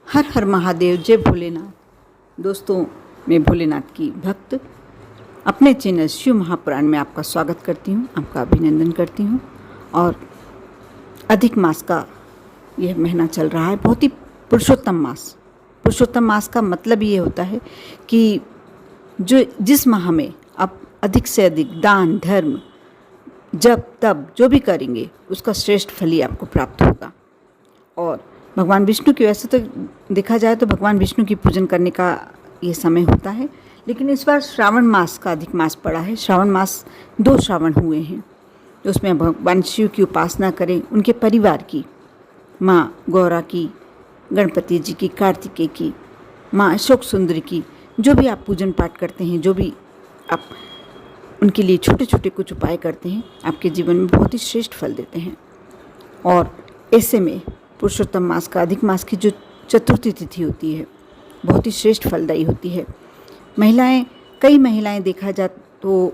हर हर महादेव, जय भोलेनाथ। दोस्तों, मैं भोलेनाथ की भक्त अपने चैनल शिव महापुराण में आपका स्वागत करती हूँ, आपका अभिनंदन करती हूँ। और अधिक मास का यह महीना चल रहा है, बहुत ही पुरुषोत्तम मास। पुरुषोत्तम मास का मतलब ये होता है कि जिस माह में आप अधिक से अधिक दान धर्म जब तब जो भी करेंगे उसका श्रेष्ठ फल ही आपको प्राप्त होगा। और भगवान विष्णु की, वैसे तो देखा जाए तो भगवान विष्णु की पूजन करने का ये समय होता है, लेकिन इस बार श्रावण मास का अधिक मास पड़ा है। श्रावण मास 2 श्रावण हुए हैं, तो उसमें भगवान शिव की उपासना करें, उनके परिवार की, माँ गौरा की, गणपति जी की, कार्तिकेय की, माँ अशोक सुंदरी की, जो भी आप पूजन पाठ करते हैं, जो भी आप उनके लिए छोटे छोटे कुछ उपाय करते हैं, आपके जीवन में बहुत ही श्रेष्ठ फल देते हैं। और ऐसे में पुरुषोत्तम मास का, अधिक मास की जो चतुर्थी तिथि होती है, बहुत ही श्रेष्ठ फलदायी होती है। कई महिलाएं देखा जाए तो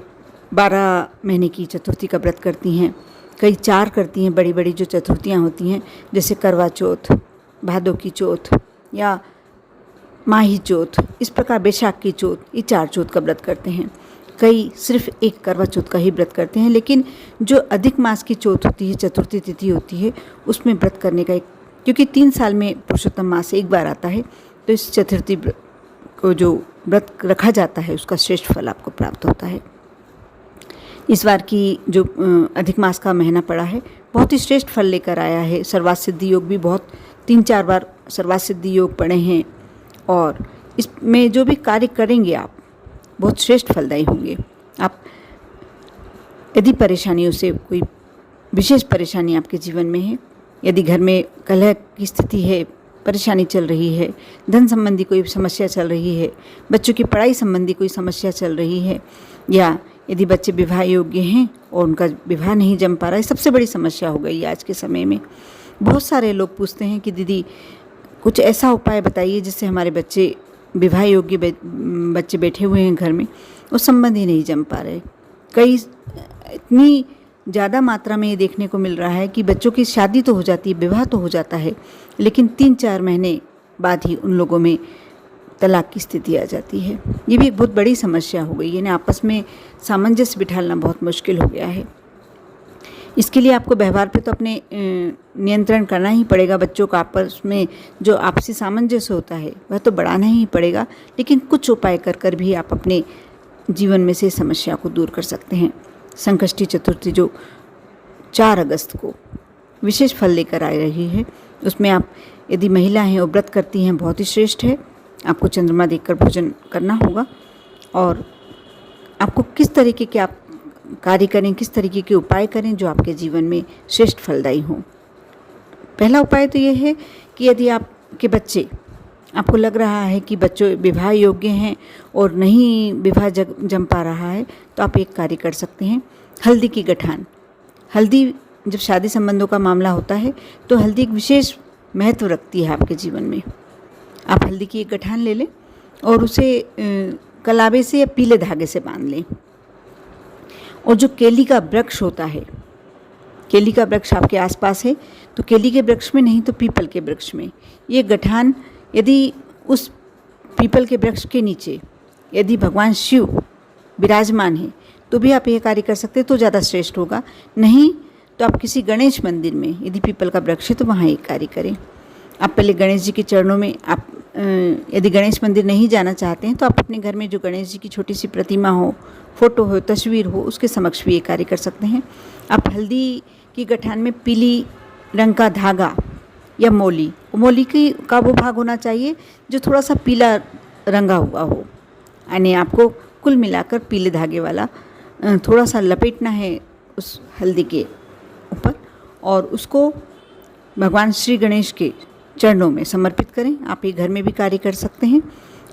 12 महीने की चतुर्थी का व्रत करती हैं, कई 4 करती हैं। बड़ी बड़ी जो चतुर्थियाँ होती हैं, जैसे करवा चौथ, भादों की चौथ या माही चौथ, इस प्रकार बैसाख की चौथ, ये 4 चौथ का व्रत करते हैं। कई सिर्फ एक करवा चौथ का ही व्रत करते हैं। लेकिन जो अधिक मास की चौथ होती है, चतुर्थी तिथि होती है, उसमें व्रत करने का क्योंकि 3 साल में पुरुषोत्तम मास एक बार आता है, तो इस चतुर्थी को जो व्रत रखा जाता है उसका श्रेष्ठ फल आपको प्राप्त होता है। इस बार की जो अधिक मास का महीना पड़ा है, बहुत ही श्रेष्ठ फल लेकर आया है। सर्वार्थ सिद्धि योग भी बहुत 3-4 बार सर्वार्थ सिद्धि योग पढ़े हैं, और इसमें जो भी कार्य करेंगे आप बहुत श्रेष्ठ फलदायी होंगे। आप यदि परेशानियों से, कोई विशेष परेशानी आपके जीवन में है, यदि घर में कलह की स्थिति है, परेशानी चल रही है, धन संबंधी कोई समस्या चल रही है, बच्चों की पढ़ाई संबंधी कोई समस्या चल रही है, या यदि बच्चे विवाह योग्य हैं और उनका विवाह नहीं जम पा रहा है, सबसे बड़ी समस्या हो गई आज के समय में। बहुत सारे लोग पूछते हैं कि दीदी कुछ ऐसा उपाय बताइए जिससे हमारे बच्चे, विवाह योग्य बच्चे बैठे हुए हैं घर में, वो संबंध ही नहीं जम पा रहे। कई इतनी ज़्यादा मात्रा में ये देखने को मिल रहा है कि बच्चों की शादी तो हो जाती है, विवाह तो हो जाता है, लेकिन 3-4 महीने बाद ही उन लोगों में तलाक की स्थिति आ जाती है। ये भी एक बहुत बड़ी समस्या हो गई है ना, आपस में सामंजस्य बिठाना बहुत मुश्किल हो गया है। इसके लिए आपको व्यवहार पे तो अपने नियंत्रण करना ही पड़ेगा। बच्चों का आपस में जो आपसी सामंजस्य होता है वह तो बढ़ाना ही पड़ेगा, लेकिन कुछ उपाय कर भी आप अपने जीवन में से समस्या को दूर कर सकते हैं। संकष्टी चतुर्थी जो 4 अगस्त को विशेष फल लेकर आ रही है, उसमें आप यदि महिला हैं और व्रत करती हैं, बहुत ही श्रेष्ठ है। आपको चंद्रमा देखकर भोजन करना होगा, और आपको किस तरीके के आप कार्य करें, किस तरीके के उपाय करें जो आपके जीवन में श्रेष्ठ फलदायी हों। पहला उपाय तो ये है कि यदि आपके बच्चे, आपको लग रहा है कि बच्चों विवाह योग्य हैं और नहीं विवाह जम पा रहा है, तो आप एक कार्य कर सकते हैं, हल्दी की गठान। हल्दी जब शादी संबंधों का मामला होता है तो हल्दी एक विशेष महत्व रखती है आपके जीवन में। आप हल्दी की एक गठान ले लें और उसे कलावे से या पीले धागे से बांध लें। और जो केली का वृक्ष होता है, केली का वृक्ष आपके आसपास है तो केली के वृक्ष में, नहीं तो पीपल के वृक्ष में ये गठान, यदि उस पीपल के वृक्ष के नीचे यदि भगवान शिव विराजमान है तो भी आप ये कार्य कर सकते हैं, तो ज़्यादा श्रेष्ठ होगा। नहीं तो आप किसी गणेश मंदिर में, यदि पीपल का वृक्ष है तो वहाँ ये कार्य करें। आप पहले गणेश जी के चरणों में, आप यदि गणेश मंदिर नहीं जाना चाहते हैं तो आप अपने घर में जो गणेश जी की छोटी सी प्रतिमा हो, फोटो हो, तस्वीर हो, उसके समक्ष भी ये कार्य कर सकते हैं। आप हल्दी की गठान में पीली रंग का धागा या मोली का वो भाग होना चाहिए जो थोड़ा सा पीला रंगा हुआ हो, यानी आपको कुल मिलाकर पीले धागे वाला थोड़ा सा लपेटना है उस हल्दी के ऊपर, और उसको भगवान श्री गणेश के चरणों में समर्पित करें। आप ये घर में भी कार्य कर सकते हैं।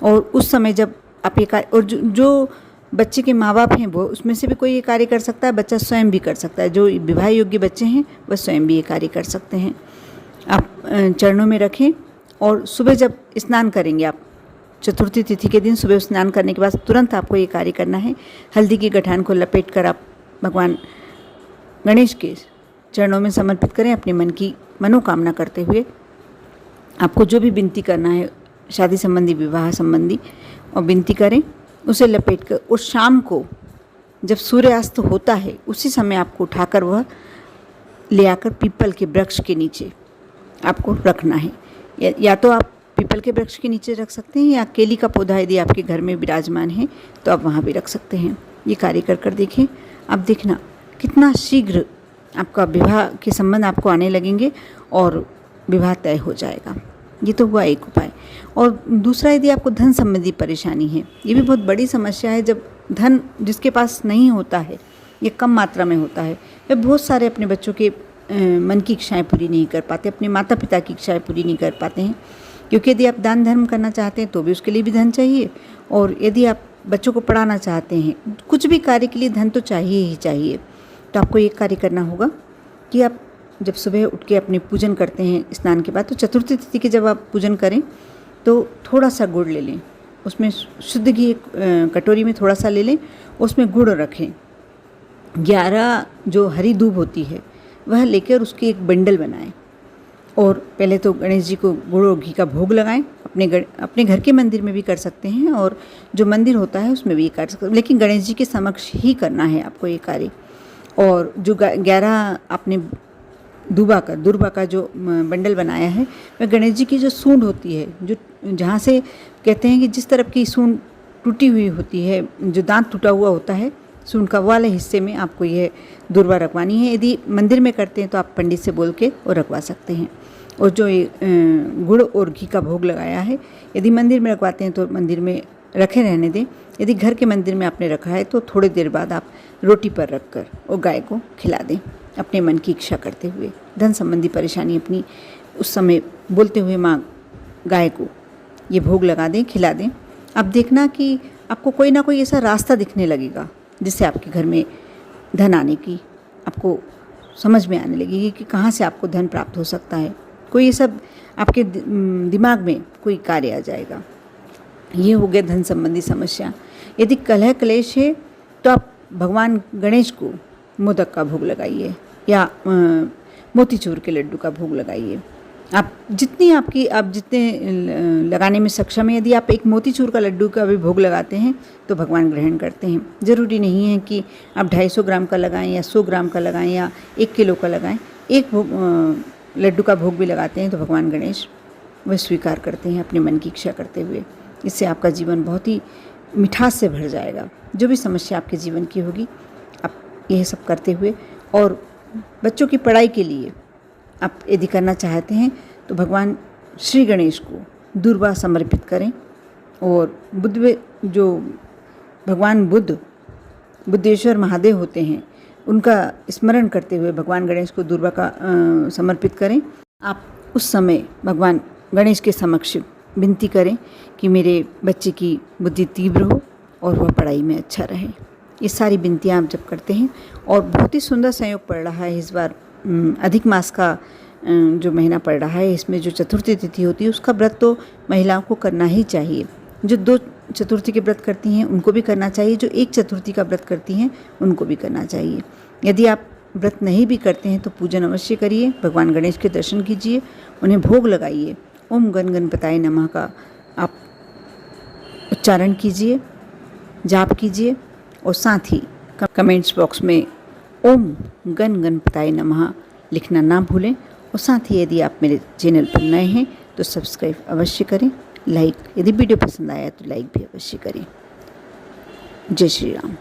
और उस समय जब आप ये कार्य, और जो बच्चे के माँ बाप हैं वो, उसमें से भी कोई ये कार्य कर सकता है, बच्चा स्वयं भी कर सकता है। जो विवाह योग्य बच्चे हैं वह स्वयं भी ये कार्य कर सकते हैं। आप चरणों में रखें, और सुबह जब स्नान करेंगे आप, चतुर्थी तिथि के दिन सुबह स्नान करने के बाद तुरंत आपको ये कार्य करना है। हल्दी की गठान को लपेट कर आप भगवान गणेश के चरणों में समर्पित करें, अपने मन की मनोकामना करते हुए। आपको जो भी विनती करना है शादी संबंधी, विवाह संबंधी, और विनती करें, उसे लपेट कर, और शाम को जब सूर्यास्त होता है उसी समय आपको उठाकर वह ले आकर पीपल के वृक्ष के नीचे आपको रखना है। या तो आप पीपल के वृक्ष के नीचे रख सकते हैं, या केली का पौधा यदि आपके घर में विराजमान है तो आप वहाँ भी रख सकते हैं। ये कार्य कर देखें। अब देखना कितना शीघ्र आपका विवाह के संबंध आपको आने लगेंगे और विवाह तय हो जाएगा। ये तो हुआ एक उपाय। और दूसरा, यदि आपको धन संबंधी परेशानी है, ये भी बहुत बड़ी समस्या है। जब धन जिसके पास नहीं होता है, ये कम मात्रा में होता है, वे बहुत सारे अपने बच्चों के मन की इच्छाएं पूरी नहीं कर पाते, अपने माता पिता की इच्छाएं पूरी नहीं कर पाते हैं। क्योंकि यदि आप दान धर्म करना चाहते हैं तो भी उसके लिए भी धन चाहिए, और यदि आप बच्चों को पढ़ाना चाहते हैं, कुछ भी कार्य के लिए धन तो चाहिए ही चाहिए। तो आपको एक कार्य करना होगा कि आप जब सुबह उठ के अपने पूजन करते हैं स्नान के बाद, तो चतुर्थी तिथि के जब आप पूजन करें तो थोड़ा सा गुड़ ले लें, उसमें शुद्ध घी एक कटोरी में थोड़ा सा ले लें, उसमें गुड़ रखें। 11 जो हरी दूब होती है वह लेकर उसकी एक बंडल बनाएं, और पहले तो गणेश जी को गुड़ और घी का भोग लगाएं। अपने घर के मंदिर में भी कर सकते हैं, और जो मंदिर होता है उसमें भी ये कर सकते हैं, लेकिन गणेश जी के समक्ष ही करना है आपको ये कार्य। और जो 11 आपने दुर्वा का जो बंडल बनाया है, वह गणेश जी की जो सूंड होती है, जो जहाँ से कहते हैं कि जिस तरफ की सूंड टूटी हुई होती है, जो दांत टूटा हुआ होता है सूंड का, वाले हिस्से में आपको यह दुर्वा रखवानी है। यदि मंदिर में करते हैं तो आप पंडित से बोल के वो रखवा सकते हैं। और जो ये गुड़ और घी का भोग लगाया है, यदि मंदिर में रखवाते हैं तो मंदिर में रखे रहने दें। यदि घर के मंदिर में आपने रखा है तो थोड़ी देर बाद आप रोटी पर रख कर और गाय को खिला दें, अपने मन की इच्छा करते हुए। धन संबंधी परेशानी अपनी उस समय बोलते हुए माँ गाय को ये भोग लगा दें, खिला दें। अब देखना कि आपको कोई ना कोई ऐसा रास्ता दिखने लगेगा जिससे आपके घर में धन आने की आपको समझ में आने लगेगी कि कहाँ से आपको धन प्राप्त हो सकता है। कोई ये सब आपके दिमाग में कोई कार्य आ जाएगा। ये हो गया धन संबंधी समस्या। यदि कलह क्लेश है तो आप भगवान गणेश को मोदक का भोग लगाइए, या मोतीचूर के लड्डू का भोग लगाइए। आप जितने लगाने में सक्षम है। यदि आप एक मोतीचूर का लड्डू का भी भोग लगाते हैं तो भगवान ग्रहण करते हैं। ज़रूरी नहीं है कि आप 250 ग्राम का लगाएं, या 100 ग्राम का लगाएं, या 1 किलो का लगाएं। एक लड्डू का भोग भी लगाते हैं तो भगवान गणेश वह स्वीकार करते हैं अपने मन की इच्छा करते हुए। इससे आपका जीवन बहुत ही मिठास से भर जाएगा। जो भी समस्या आपके जीवन की होगी, आप यह सब करते हुए, और बच्चों की पढ़ाई के लिए आप यदि करना चाहते हैं तो भगवान श्री गणेश को दुर्वा समर्पित करें। और जो भगवान बुद्धेश्वर महादेव होते हैं, उनका स्मरण करते हुए भगवान गणेश को दुर्वा का समर्पित करें। आप उस समय भगवान गणेश के समक्ष विनती करें कि मेरे बच्चे की बुद्धि तीव्र हो और वह पढ़ाई में अच्छा रहे। ये सारी विनतियाँ आप जब करते हैं, और बहुत ही सुंदर संयोग पड़ रहा है इस बार, अधिक मास का जो महीना पड़ रहा है, इसमें जो चतुर्थी तिथि होती है उसका व्रत तो महिलाओं को करना ही चाहिए। जो 2 चतुर्थी के व्रत करती हैं उनको भी करना चाहिए, जो 1 चतुर्थी का व्रत करती हैं उनको भी करना चाहिए। यदि आप व्रत नहीं भी करते हैं तो पूजन अवश्य करिए, भगवान गणेश के दर्शन कीजिए, उन्हें भोग लगाइए। ओम गण गणपताय नमः का आप उच्चारण कीजिए, जाप कीजिए, और साथ ही कमेंट्स बॉक्स में ओम गण गणपताय नमः लिखना ना भूलें। और साथ ही यदि आप मेरे चैनल पर नए हैं तो सब्सक्राइब अवश्य करें, लाइक, यदि वीडियो पसंद आया तो लाइक भी अवश्य करें। जय श्री राम।